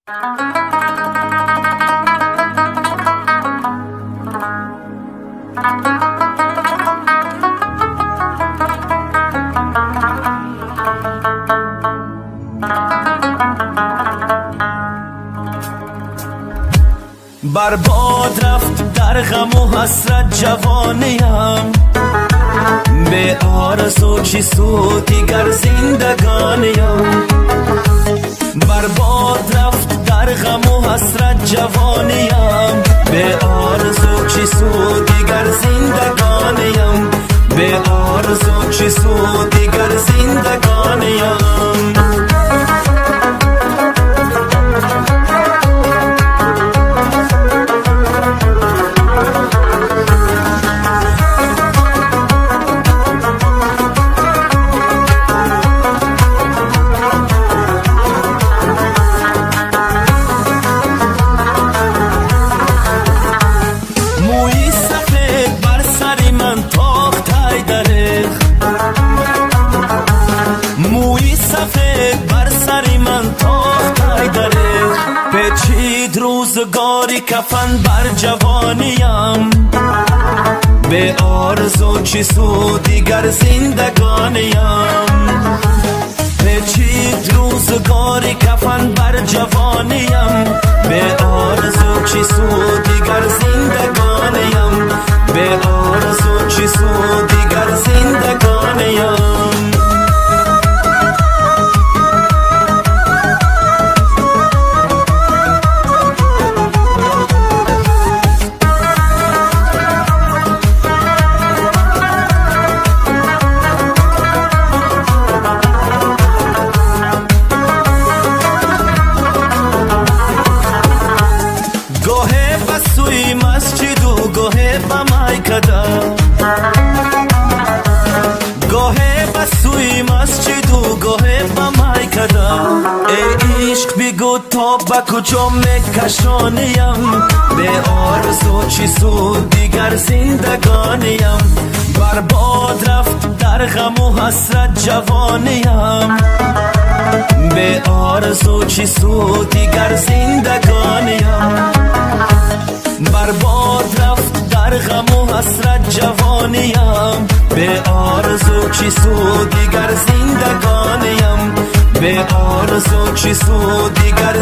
برباد رفت در غم و حسرت جوانیم، به آرزو چی سود دیگر زندگانیم. برباد رفت در غم و حسرت جوانیم، به آرزو چی سود دیگر زندگانیم، به آرزو چی سود دیگر زندگانیم. پیچید روزگاری کفن بر جوانیم، به آرزو چی سود دیگر زندگانیم. پیچید روزگاری کفن بر جوانیم، به آرزو چی سود دیگر زندگانیم، به آرزو چی سود دیگر زندگانیم. سوی مسجد و گوه با مایکدا، گوه با سوی مسجد و گوه با مایکدا. ای عشق بگو تا با کجا میکشانیم، به آرزو چی سود دیگر زندگانیم. برباد رفت در غم و حسرت جوانیم، به آرزو چی سود دیگر زندگانیم. برباد رفت در غم و حسرت جوانیم، به آرزو چی سود دیگر زندگانیم، به آرزو چی سود دیگر